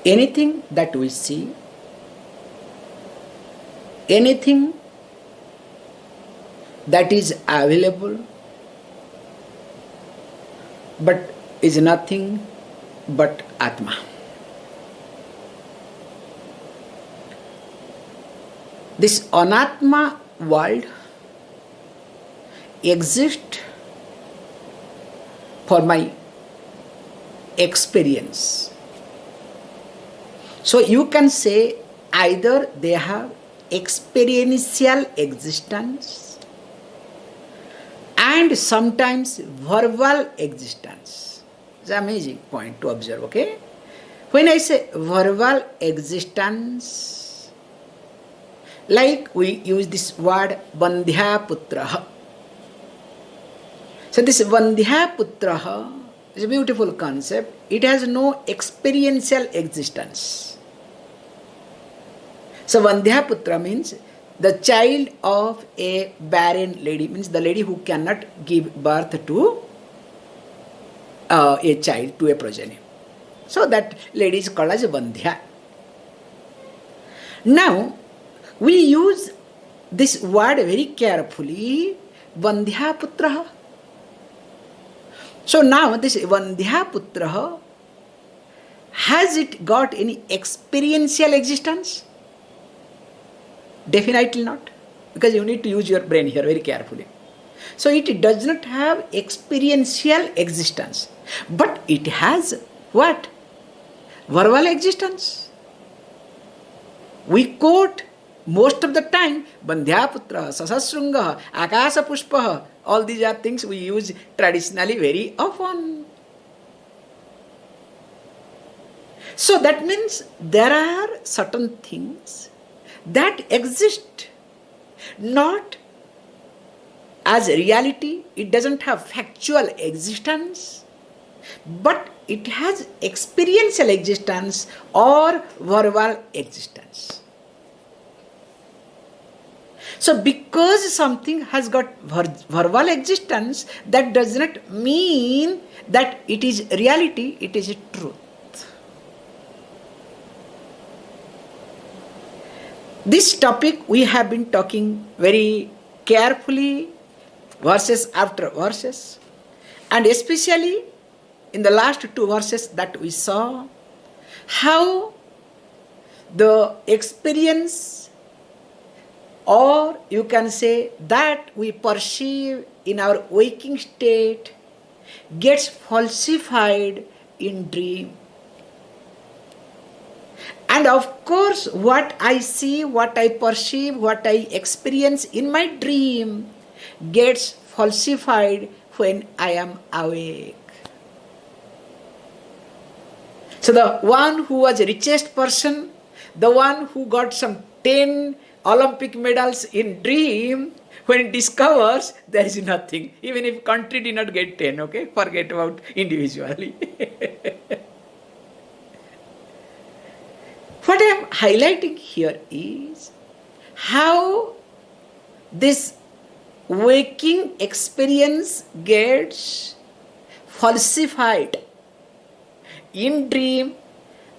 anything that we see, anything that is available, but is nothing but Atma. This Anatma world exists for my experience. So you can say either they have experiential existence and sometimes verbal existence. It's an amazing point to observe, okay? When I say verbal existence, like we use this word Vandhya Putraha. So this Vandhya Putraha is a beautiful concept. It has no experiential existence. So Vandhya Putra means the child of a barren lady, means the lady who cannot give birth to a child, to a progeny. So that lady is called as Vandhya. Now, we use this word very carefully, Vandhya Putraha. So now this Vandhya Putraha, has it got any experiential existence? Definitely not, because you need to use your brain here very carefully. So it does not have experiential existence, but it has what? Verbal existence. We quote most of the time Bandhyaputra, Sasasrunga, Akasa Pushpa. All these are things we use traditionally very often. So that means there are certain things that exist not as reality. It doesn't have factual existence, but it has experiential existence or verbal existence. So because something has got verbal existence, that does not mean that it is reality, it is truth. This topic we have been talking very carefully, verses after verses, and especially in the last two verses that we saw, how the experience, or you can say that we perceive in our waking state, gets falsified in dream. And of course, what I see, what I perceive, what I experience in my dream gets falsified when I am awake. So the one who was the richest person, the one who got some 10 Olympic medals in dream, when discovers there is nothing. Even if country did not get 10, okay? Forget about individually. What I am highlighting here is how this waking experience gets falsified in dream,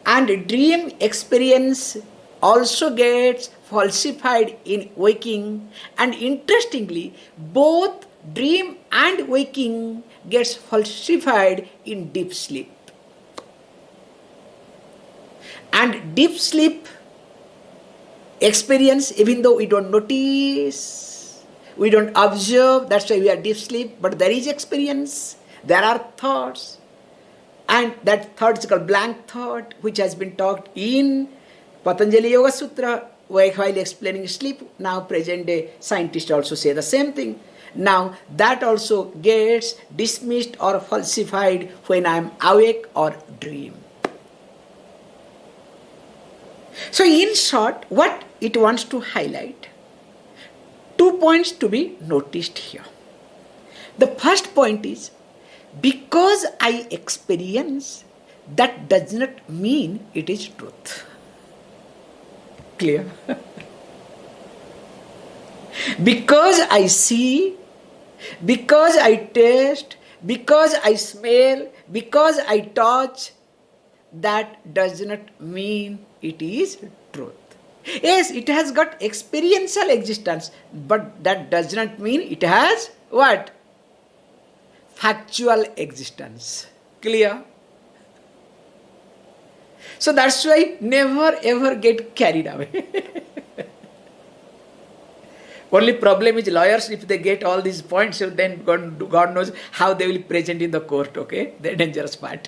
and dream experience also gets falsified in waking, and interestingly, both dream and waking gets falsified in deep sleep. And deep sleep experience, even though we don't notice, we don't observe, that's why we are deep sleep, but there is experience, there are thoughts, and that thought is called blank thought, which has been talked in Patanjali Yoga Sutra while explaining sleep. Now present day scientists also say the same thing. Now that also gets dismissed or falsified when I am awake or dream. So in short, what it wants to highlight, 2 points to be noticed here. The first point is, because I experience, that does not mean it is truth. Clear? Because I see, because I taste, because I smell, because I touch, that does not mean it is truth. Yes, it has got experiential existence, but that does not mean it has what? Factual existence. Clear? So that's why never ever get carried away. Only problem is lawyers, if they get all these points, so then God knows how they will present in the court, okay? The dangerous part.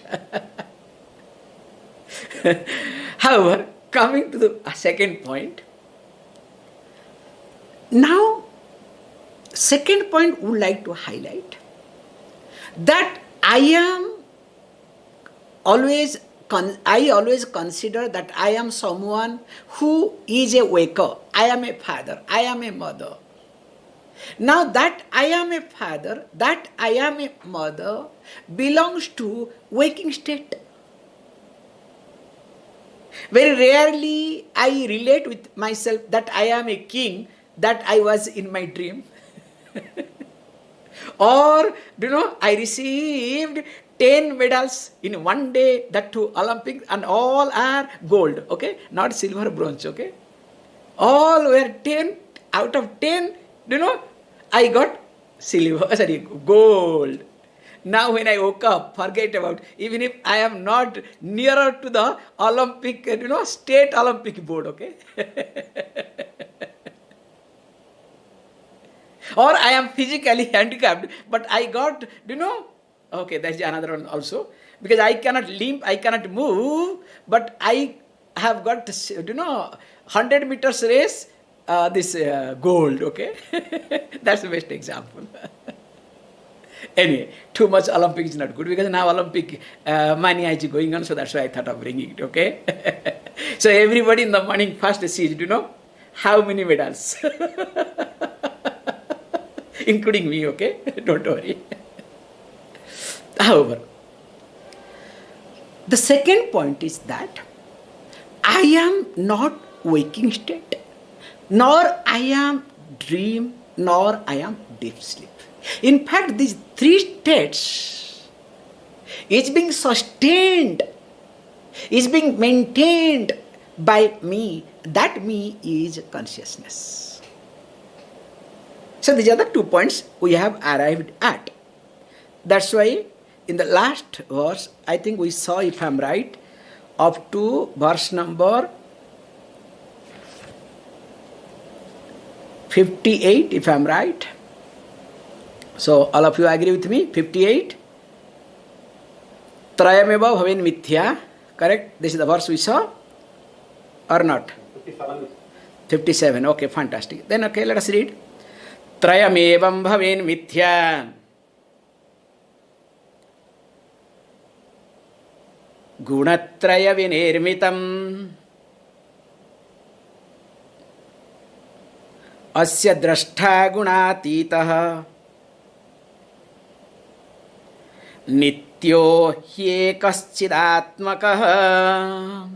However, coming to the second point. Now, second point would like to highlight that I always consider that I am someone who is a waker. I am a father. I am a mother. Now that I am a father, that I am a mother belongs to waking state. Very rarely I relate with myself that I am a king, that I was in my dream. Or, I received 10 medals in one day, that too Olympics, and all are gold, okay? Not silver, bronze, okay? All were 10, out of 10, I got gold. Now when I woke up, forget about, even if I am not nearer to the Olympic, state Olympic board, okay? Or I am physically handicapped, but I got, okay, that's another one also. Because I cannot limp, I cannot move, but I have got, 100 meters race, this gold, okay? That's the best example. Anyway, too much Olympic is not good, because now Olympic mania is going on, so that's why I thought of bringing it, okay? So everybody in the morning first sees, how many medals? Including me, okay? Don't worry. However, the second point is that I am not waking state, nor I am dream, nor I am deep sleep. In fact, these three states is being sustained, is being maintained by me. That me is consciousness. So these are the 2 points we have arrived at. That's why in the last verse, I think we saw, if I am right, up to verse number 58, if I am right. So all of you agree with me? 58. Trayameva bhaven mithya. Correct? This is the verse we saw, or not? 57. Okay, fantastic. Then okay, let us read. Trayamevam bhaven mithya. Gunatraya vinirmitam. Asya drashta gunatitaha. Nityo hyekaschidatmakaha.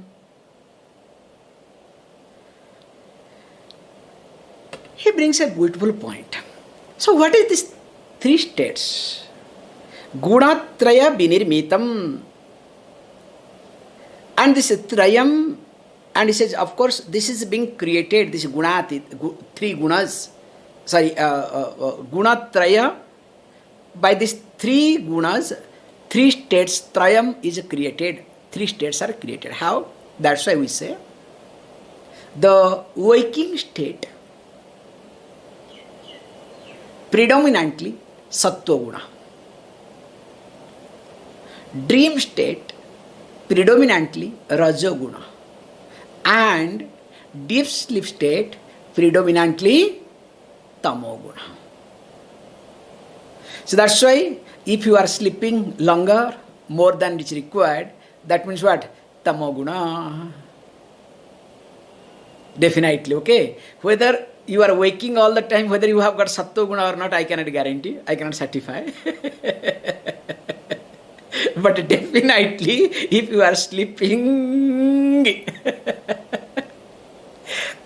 He brings a beautiful point. So what is this 3 states? Gunatraya vinirmitam. And this Trayam, and he says, of course, this is being created, this Gunati, 3 gunas, Gunatraya, by these 3 gunas, 3 states, Trayam is created, 3 states are created. How? That's why we say, the waking state, predominantly Sattva Guna. Dream state, predominantly Rajoguna. And deep sleep state, predominantly Tamoguna. So that's why if you are sleeping longer, more than is required, that means what? Tamoguna. Definitely, okay? Whether you are waking all the time, whether you have got Sattva Guna or not, I cannot guarantee, I cannot certify. But definitely, if you are sleeping,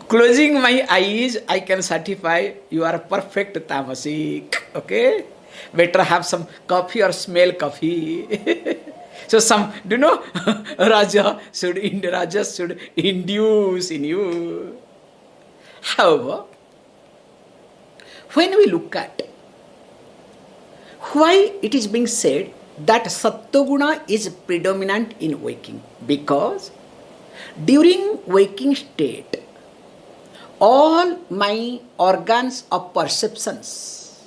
closing my eyes, I can certify you are perfect tamasik. Okay? Better have some coffee or smell coffee. So do you know, Raja should induce in you. However, when we look at why it is being said that Sattva-guna is predominant in waking, because during waking state, all my organs of perceptions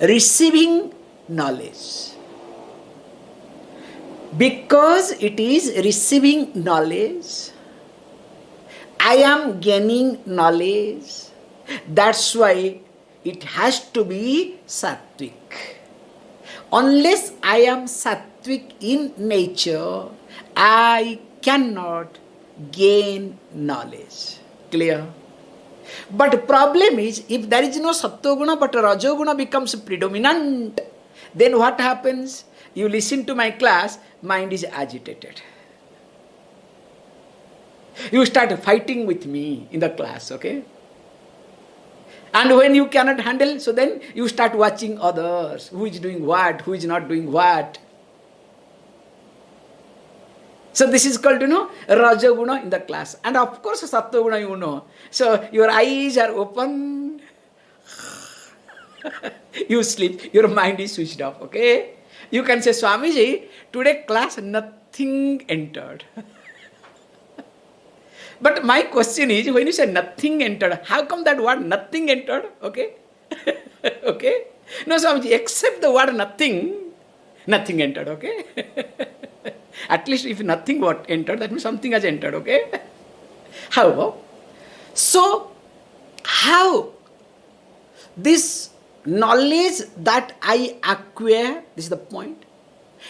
receiving knowledge. Because it is receiving knowledge, I am gaining knowledge. That's why it has to be sattvic. Unless I am sattvic in nature, I cannot gain knowledge. Clear? But problem is, if there is no sattva guna but raja guna becomes predominant, then what happens? You listen to my class, mind is agitated. You start fighting with me in the class, okay? And when you cannot handle, so then you start watching others, who is doing what, who is not doing what. So this is called, Raja Guna in the class. And of course, Sattva Guna, So your eyes are open, you sleep, your mind is switched off, okay? You can say, Swamiji, today class nothing entered. But my question is, when you say nothing entered, how come that word nothing entered? Okay? Okay? No, Swamiji, except the word nothing entered, okay? At least if nothing what entered, that means something has entered, okay? However, so how this knowledge that I acquire, this is the point,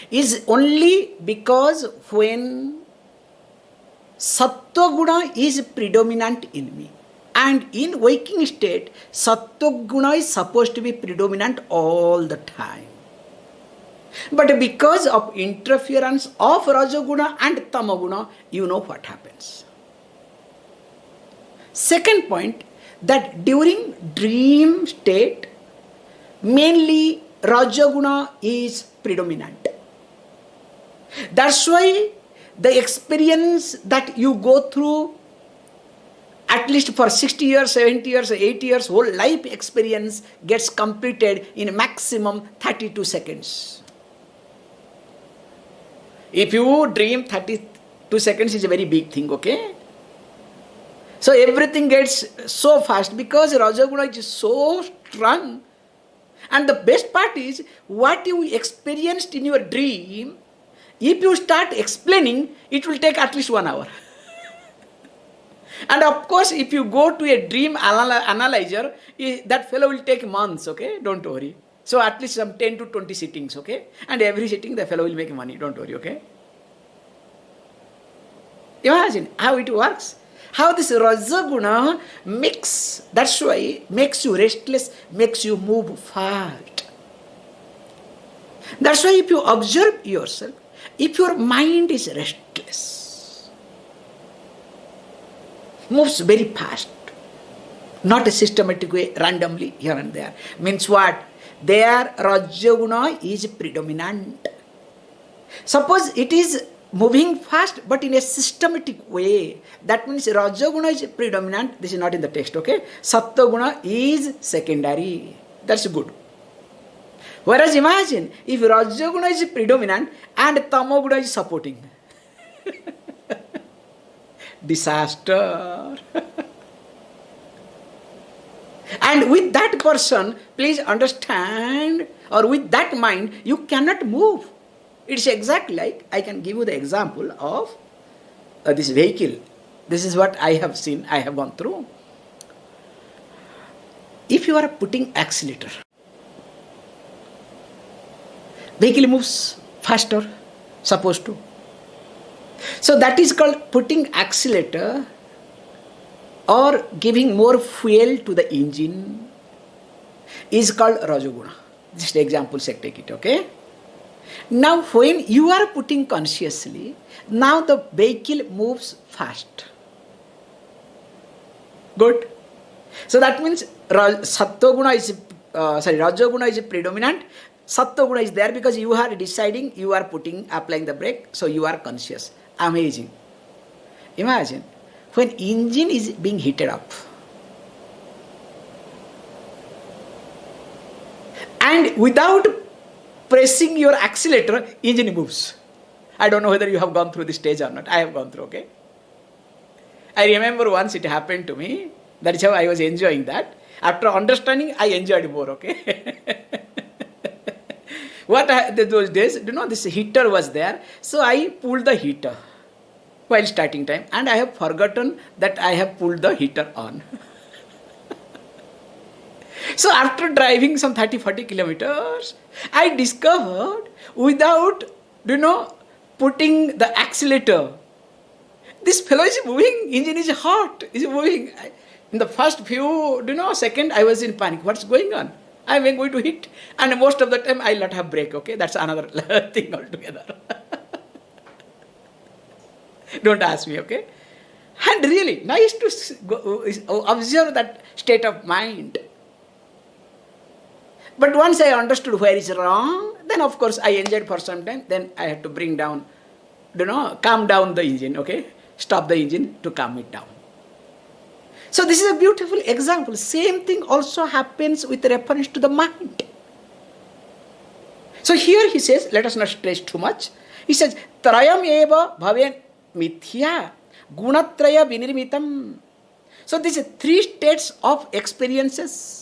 is only because when Sattva Guna is predominant in me. And in waking state, Sattva Guna is supposed to be predominant all the time. But because of interference of Rajaguna and Tamaguna, you know what happens. Second point, that during dream state, mainly Rajaguna is predominant. That's why the experience that you go through, at least for 60 years, 70 years, 80 years, whole life experience gets completed in maximum 32 seconds. If you dream 32 seconds is a very big thing, okay? So everything gets so fast because Rajaguna is so strong. And the best part is, what you experienced in your dream, if you start explaining, it will take at least 1 hour. And of course, if you go to a dream analyzer, that fellow will take months, okay? Don't worry. So at least some 10 to 20 sittings, okay? And every sitting, the fellow will make money, don't worry, okay? Imagine how it works. How this Rajaguna that's why makes you restless, makes you move fast. That's why if you observe yourself, if your mind is restless, moves very fast, not a systematic way, randomly here and there, means what? There Rajaguna is predominant. Suppose it is moving fast but in a systematic way, that means Rajaguna is predominant. This is not in the text, okay? Sattva-guna is secondary. That's good. Whereas imagine if Rajaguna is predominant and Tamoguna is supporting. Disaster. And with that person, please understand, or with that mind, you cannot move. It's exactly like, I can give you the example of this vehicle. This is what I have seen, I have gone through. If you are putting accelerator, vehicle moves faster, supposed to. So that is called putting accelerator or giving more fuel to the engine is called Rajaguna. Just example, take it, okay? Now when you are putting consciously, now the vehicle moves fast. Good. So that means Rajaguna is predominant Sattva guna is there because you are deciding, you are applying the brake, so you are conscious. Amazing. Imagine, when engine is being heated up, and without pressing your accelerator, engine moves. I don't know whether you have gone through this stage or not. I have gone through, okay? I remember once it happened to me. That is how I was enjoying that. After understanding, I enjoyed more, okay? Those days, this heater was there. So I pulled the heater while starting time. And I have forgotten that I have pulled the heater on. So after driving some 30-40 kilometers, I discovered without, putting the accelerator, this fellow is moving, engine is hot, is moving. In the first few, second, I was in panic. What's going on? I am going to hit. And most of the time, I will not have brake, okay? That's another thing altogether. Don't ask me, okay? And really, nice to observe that state of mind. But once I understood where is wrong, then of course I enjoyed for some time. Then I had to bring down, calm down the engine, okay? Stop the engine to calm it down. So this is a beautiful example. Same thing also happens with reference to the mind. So here he says, let us not stress too much. He says, Trayam eva bhaven mithya gunatraya vinirmitam. So these are three states of experiences.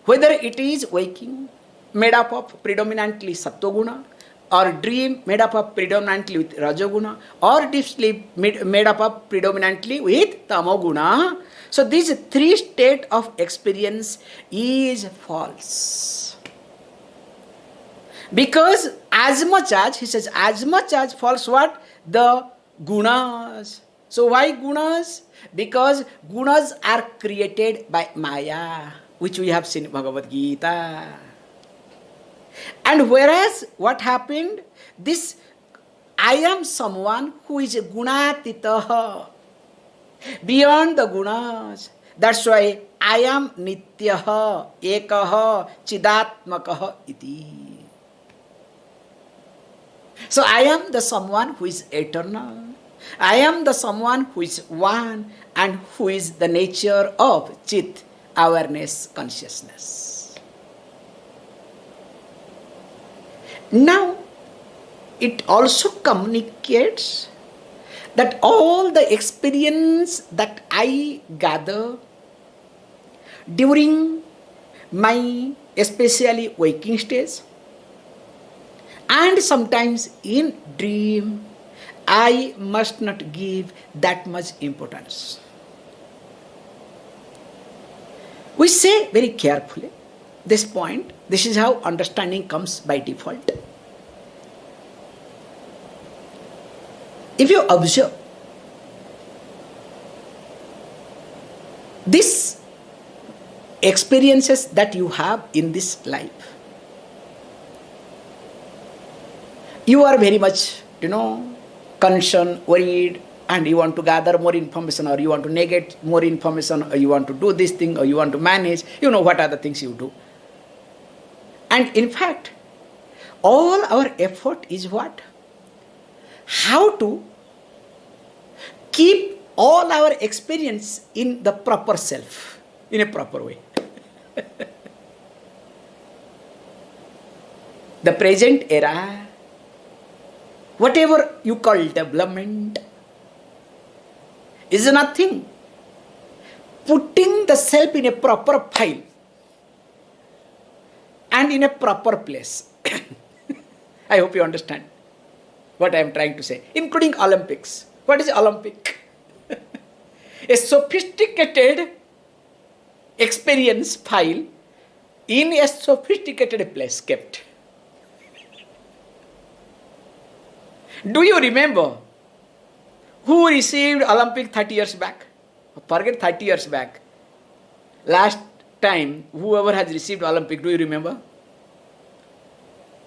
Whether it is waking, made up of predominantly sattva-guna, or dream made up of predominantly with rajoguna, or deep sleep made up of predominantly with tamoguna. So these three states of experience is false. Because as much as false what? The gunas. So why gunas? Because gunas are created by Maya, which we have seen in Bhagavad Gita. And whereas what happened? This I am someone who is a gunatitaha, beyond the gunas. That's why I am nityaha, ekaha, chidatmakaha iti. So I am the someone who is eternal. I am the someone who is one and who is the nature of chit, awareness, consciousness. Now, it also communicates that all the experience that I gather during my especially waking stage and sometimes in dream, I must not give that much importance. We say very carefully this point. This is how understanding comes by default. If you observe, these experiences that you have in this life, you are very much, concerned, worried, and you want to gather more information, or you want to negate more information, or you want to do this thing, or you want to manage, what are the things you do. And in fact, all our effort is what? How to keep all our experience in the proper self, in a proper way. The present era, whatever you call development, is nothing. Putting the self in a proper file and in a proper place. I hope you understand what I am trying to say, including Olympics. What is Olympic? A sophisticated experience file in a sophisticated place kept. Do you remember who received Olympic 30 years back? Forget 30 years back. Last time, whoever has received Olympic, do you remember?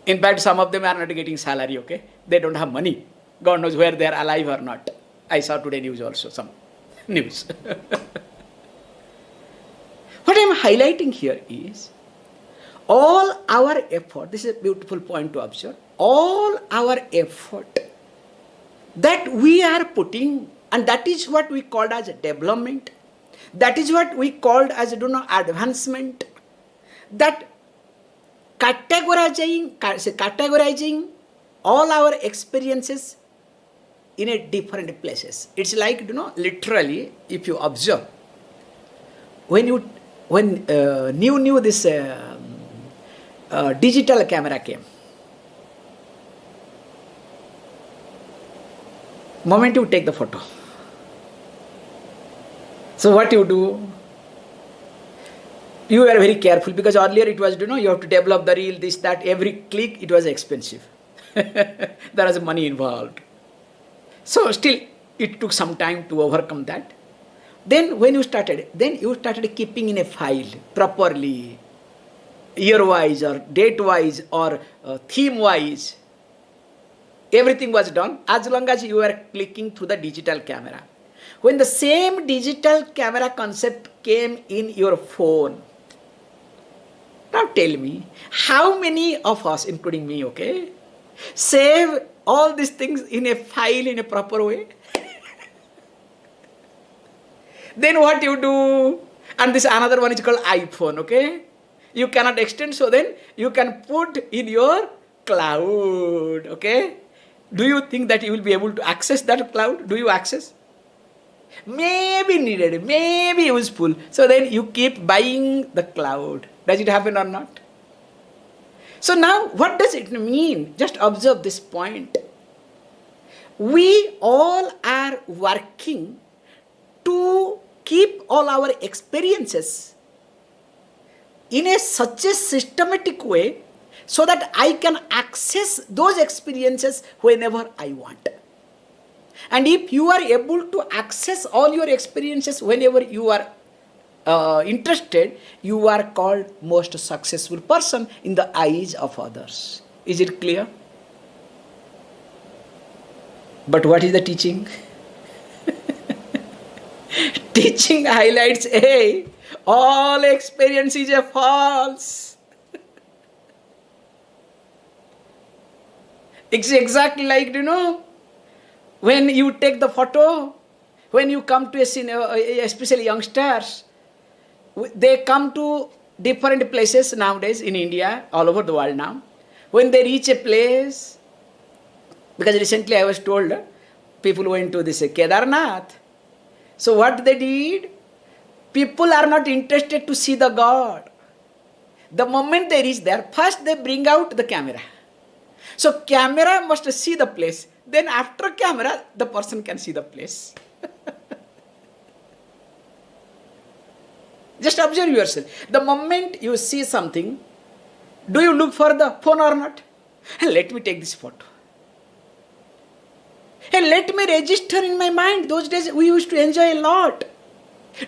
In fact, some of them are not getting salary, okay? They don't have money. God knows where they are alive or not. I saw today news also, some news. What I am highlighting here is, all our effort, this is a beautiful point to observe, all our effort that we are putting, and that is what we called as development, that is what we called as advancement, that categorizing all our experiences in a different places. It's like, literally, if you observe, when new this digital camera came, moment you take the photo. So what you do? You were very careful, because earlier it was, you have to develop the reel, this, that, every click, it was expensive. There was money involved. So still, it took some time to overcome that. Then when you started, keeping in a file properly, year-wise or date-wise or theme-wise. Everything was done as long as you were clicking through the digital camera. When the same digital camera concept came in your phone, now tell me, how many of us, including me, okay, save all these things in a file in a proper way? Then what you do? And this another one is called iPhone, okay? You cannot extend, so then you can put in your cloud, okay? Do you think that you will be able to access that cloud? Do you access? Maybe needed, maybe useful. So then you keep buying the cloud. Does it happen or not? So now, what does it mean? Just observe this point. We all are working to keep all our experiences in such a systematic way so that I can access those experiences whenever I want. And if you are able to access all your experiences whenever you are interested, you are called most successful person in the eyes of others. Is it clear? But what is the teaching? Teaching highlights, hey, all experience is a false. It's exactly like, when you take the photo, when you come to a scene, especially youngsters, they come to different places nowadays in India, all over the world now. When they reach a place, because recently I was told, people went to this Kedarnath. So what they did, people are not interested to see the God. The moment they reach there, first they bring out the camera. So camera must see the place. Then after camera, the person can see the place. Just observe yourself. The moment you see something, do you look for the phone or not? Hey, let me take this photo. Hey, let me register in my mind. Those days we used to enjoy a lot.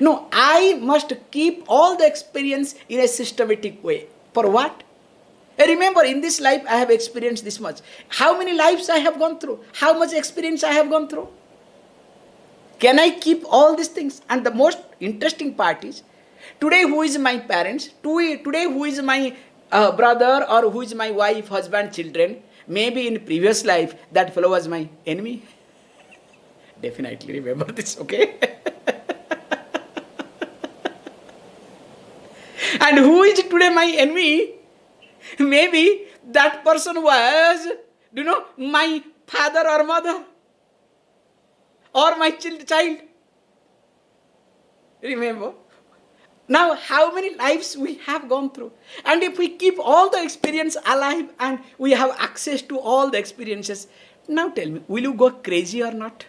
No, I must keep all the experience in a systematic way. For what? Remember, in this life I have experienced this much. How many lives I have gone through? How much experience I have gone through? Can I keep all these things? And the most interesting part is, today who is my parents? Today who is my brother, or who is my wife, husband, children? Maybe in previous life that fellow was my enemy. Definitely remember this, okay? And who is today my enemy? Maybe that person was, my father or mother, or my child. Remember? Now, how many lives we have gone through? And if we keep all the experience alive and we have access to all the experiences, now tell me, will you go crazy or not?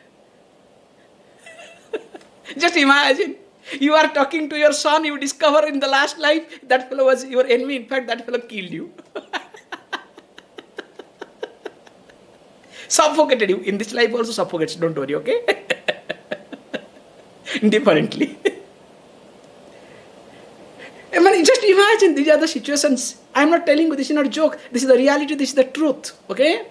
Just imagine. You are talking to your son, you discover in the last life that fellow was your enemy. In fact, that fellow killed you. Suffocated you. In this life also suffocates, don't worry, okay? Differently. I mean, just imagine, these are the situations. I am not telling you, this is not a joke. This is the reality, this is the truth, okay?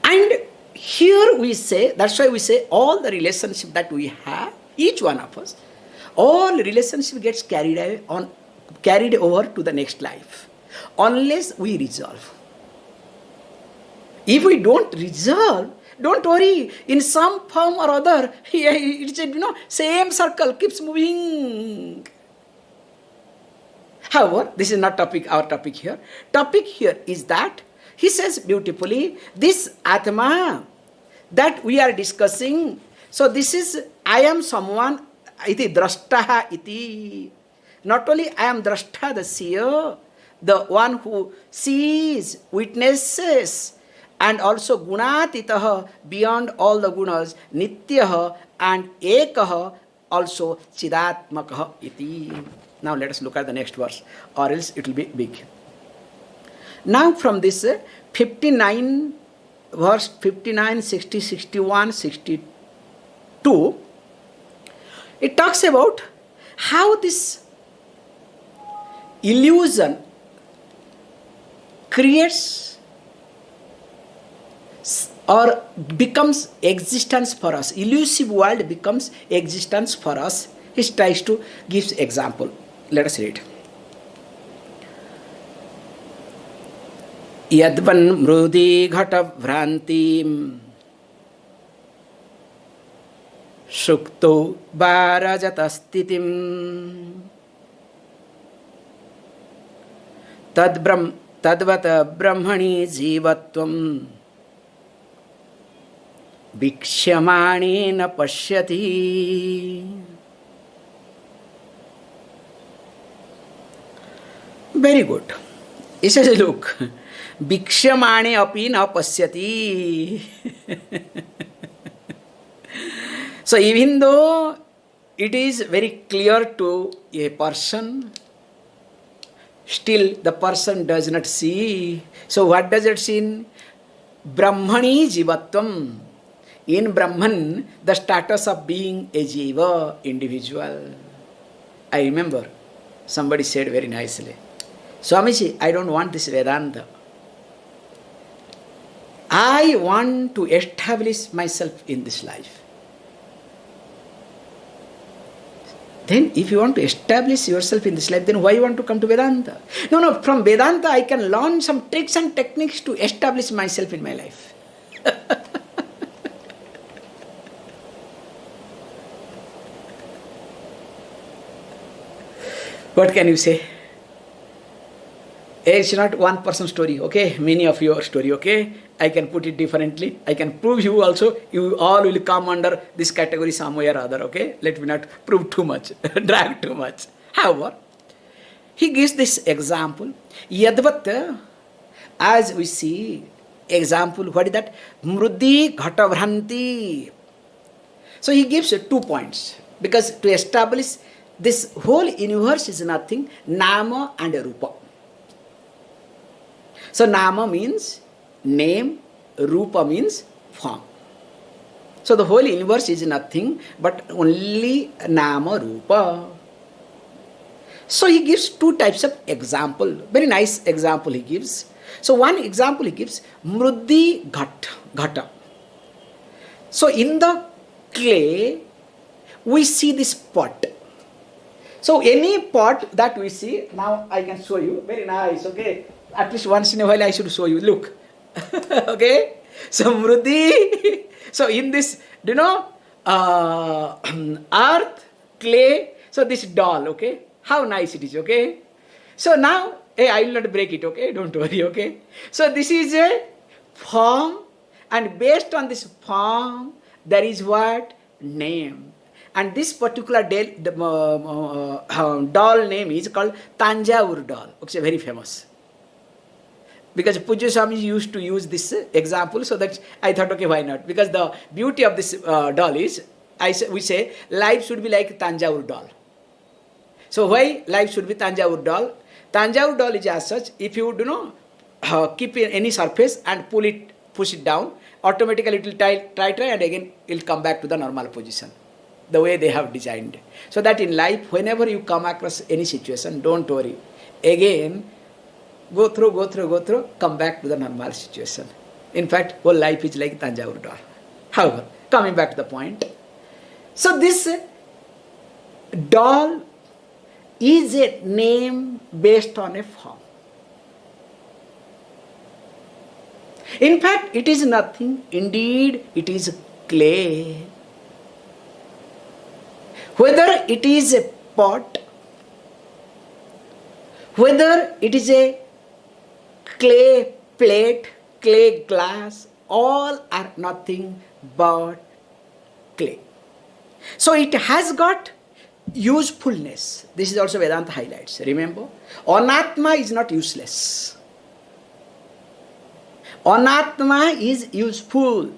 And here we say, that's why we say all the relationship that we have, each one of us, all relationship gets carried away on carried over to the next life unless we resolve. If we don't resolve, don't worry, in some form or other, it's same circle keeps moving. However, this is not our topic here. Topic here is that he says beautifully, this Atma that we are discussing, so this is, I am someone, iti drashtaha iti. Not only I am drashta, the seer, the one who sees, witnesses, and also gunatitaha, beyond all the gunas, nityaha and ekaha, also chidatmakaha iti. Now let us look at the next verse, or else it will be big. Now from this 59, verse 59, 60, 61, 62, it talks about how this illusion creates or becomes existence for us. Elusive world becomes existence for us. He tries to give example. Let us read. Yadvan mrudi ghata vrantim shukto bharajatastitim tadvata brahmani jīvatvam vikshyamānena pashyati. Very good. He says, look, vikshyamāne api na pasyati. So even though it is very clear to a person, still the person does not see. So what does it see? Brahmani jīvatvam. In Brahman, the status of being a jīva, individual. I remember somebody said very nicely, Swamiji, I don't want this Vedanta. I want to establish myself in this life. Then if you want to establish yourself in this life, then why you want to come to Vedanta? No, from Vedanta I can learn some tricks and techniques to establish myself in my life. What can you say? It's not one person story, okay? Many of your story, okay? I can put it differently. I can prove you also. You all will come under this category somewhere or other, okay? Let me not prove too much, drag too much. However, he gives this example. Yadvat, as we see, example, what is that? Mrudi ghata vranti. So he gives 2 points. Because to establish this whole universe is nothing, nama and rupa. So nama means name, rupa means form. So the whole universe is nothing but only nama, rupa. So he gives 2 types of example. Very nice example he gives. So one example he gives, mrudi ghata. So in the clay, we see this pot. So any pot that we see, now I can show you, very nice, okay? At least once in a while I should show you, look. Okay? So mrudi, so in this, earth, clay, so this doll, okay? How nice it is, okay? So now, I will not break it, okay? Don't worry, okay? So this is a form, and based on this form, there is what? Name. And this particular doll name is called Tanjavur doll. Okay, very famous. Because Pujya Swami used to use this example, so that I thought, okay, why not? Because the beauty of this doll is, we say, life should be like Tanjavur doll. So why life should be Tanjavur doll? Tanjavur doll is as such, if you keep in any surface and push it down, automatically it will try and again it will come back to the normal position. The way they have designed. So that in life, whenever you come across any situation, don't worry. Again, go through, come back to the normal situation. In fact, whole life is like Tanjavur doll. However, coming back to the point. So this doll is a name based on a form. In fact, it is nothing. Indeed, it is clay. Whether it is a pot, whether it is a clay plate, clay glass, all are nothing but clay. So it has got usefulness. This is also Vedanta highlights. Remember, Anatma is not useless. Anatma is useful.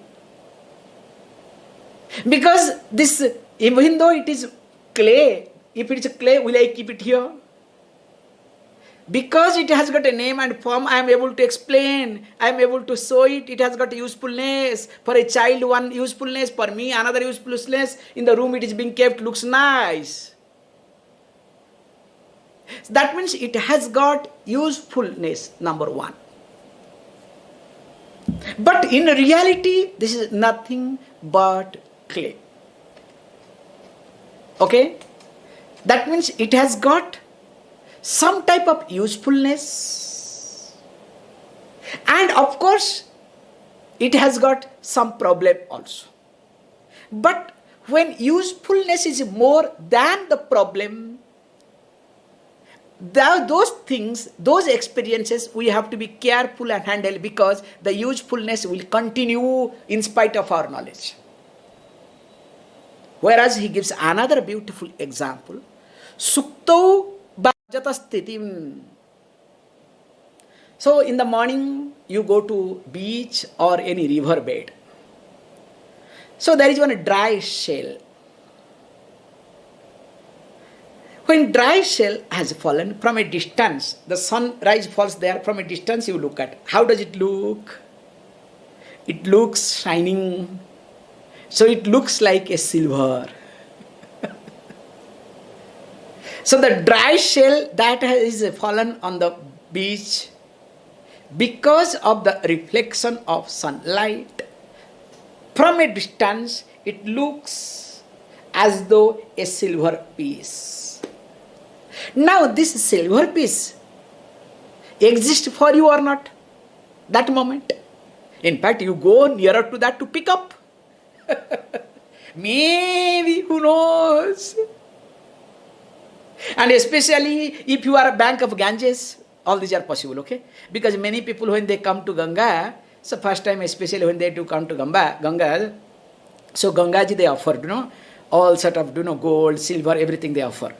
Because this, even though it is clay, if it is clay, will I keep it here? Because it has got a name and form, I am able to explain, I am able to show it, it has got a usefulness. For a child, one usefulness, for me, another usefulness. In the room it is being kept, looks nice. That means it has got usefulness, number one. But in reality, this is nothing but clay. Okay? That means it has got some type of usefulness, and of course it has got some problem also. But when usefulness is more than the problem, those things, those experiences, we have to be careful and handle, because the usefulness will continue in spite of our knowledge. Whereas he gives another beautiful example. Suktau rajatas sthitim. So in the morning you go to beach or any river bed. So there is one dry shell. When dry shell has fallen from a distance, the sunrise falls there, from a distance you look at. How does it look? It looks shining. So it looks like a silver. So the dry shell that has fallen on the beach, because of the reflection of sunlight, from a distance it looks as though a silver piece. Now this silver piece exists for you or not? That moment. In fact, you go nearer to that to pick up. Maybe, who knows? And especially if you are a bank of Ganges, all these are possible, okay? Because many people, when they come to Ganga, so first time especially when they do come to Ganga, so Gangaji they offer, all sort of, gold, silver, everything they offer.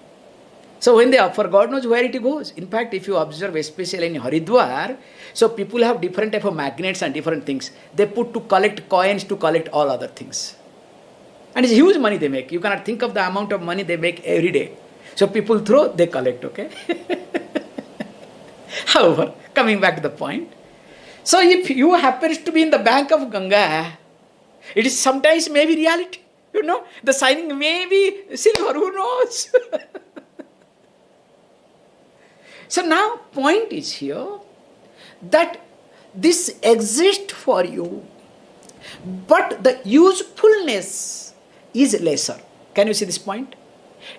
So when they offer, God knows where it goes. In fact, if you observe, especially in Haridwar, so people have different type of magnets and different things. They put to collect coins, to collect all other things. And it's huge money they make. You cannot think of the amount of money they make every day. So people throw, they collect, okay? However, coming back to the point. So if you happen to be in the bank of Ganga, it is sometimes maybe reality. The signing may be silver, who knows? So now point is here that this exists for you, but the usefulness is lesser. Can you see this point?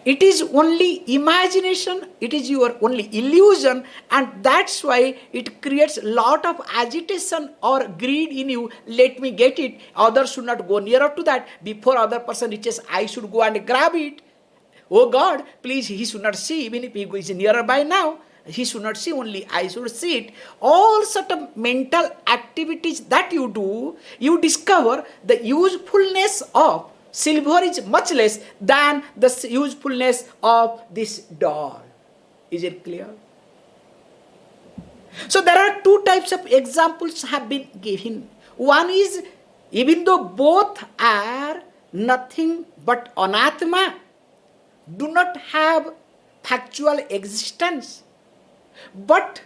It is only imagination, it is your only illusion, and that's why it creates a lot of agitation or greed in you. Let me get it, others should not go nearer to that. Before other person reaches, I should go and grab it. Oh God, please, he should not see, even if he is nearer by now. He should not see, only I should see it. All sort of mental activities that you do, you discover the usefulness of silver is much less than the usefulness of this doll. Is it clear? So there are two types of examples have been given. One is, even though both are nothing but anatma, do not have factual existence, but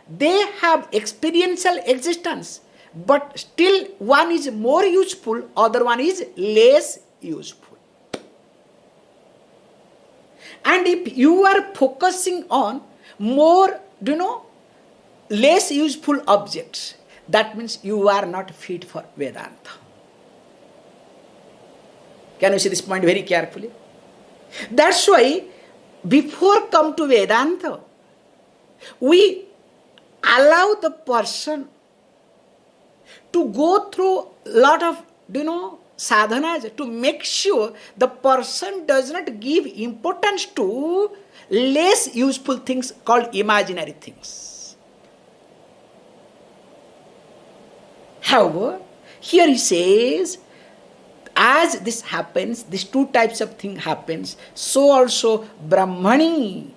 they have experiential existence, but still one is more useful, other one is less useful. And if you are focusing on more, less useful objects, that means you are not fit for Vedanta. Can you see this point very carefully? That's why before come to Vedanta, we allow the person to go through lot of, sadhanas to make sure the person does not give importance to less useful things called imaginary things. However, here he says, as this happens, these two types of thing happens, so also Brahmani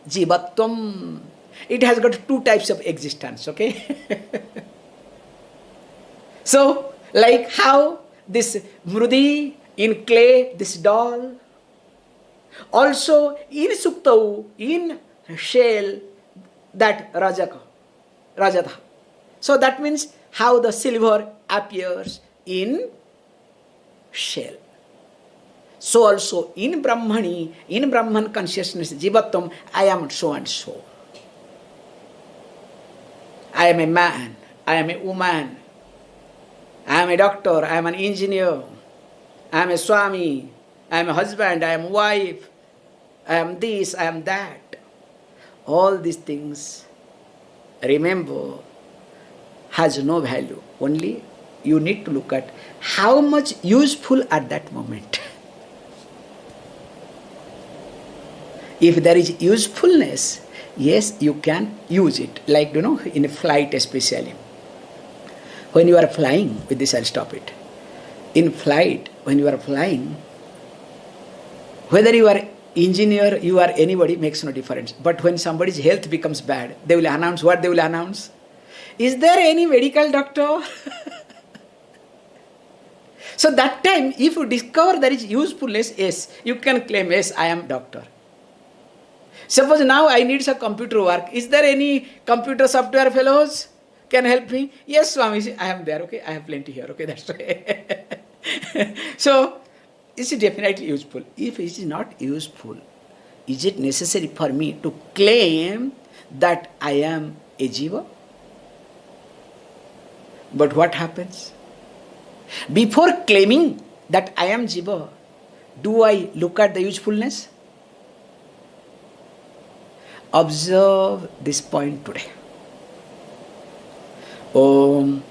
jīvatvam. It has got two types of existence, okay? So, like how this mrudi in clay, this doll, also in suktau, in shell, that rajata. So that means how the silver appears in shell. So also in Brahmani, in Brahman consciousness, jīvatvam, I am so and so. I am a man, I am a woman, I am a doctor, I am an engineer, I am a Swami, I am a husband, I am a wife, I am this, I am that. All these things, remember, has no value. Only you need to look at how much useful at that moment. If there is usefulness, yes, you can use it. Like, in a flight especially. When you are flying, with this I'll stop it. In flight, when you are flying, whether you are engineer, you are anybody, makes no difference. But when somebody's health becomes bad, they will announce what they will announce. Is there any medical doctor? So that time, if you discover there is usefulness, yes, you can claim, yes, I am doctor. Suppose now I need some computer work. Is there any computer software fellows can help me? Yes, Swami, I am there, okay, I have plenty here, okay, that's right. So, is it definitely useful? If it is not useful, is it necessary for me to claim that I am a jīva? But what happens? Before claiming that I am jīva, do I look at the usefulness? Observe this point today. Om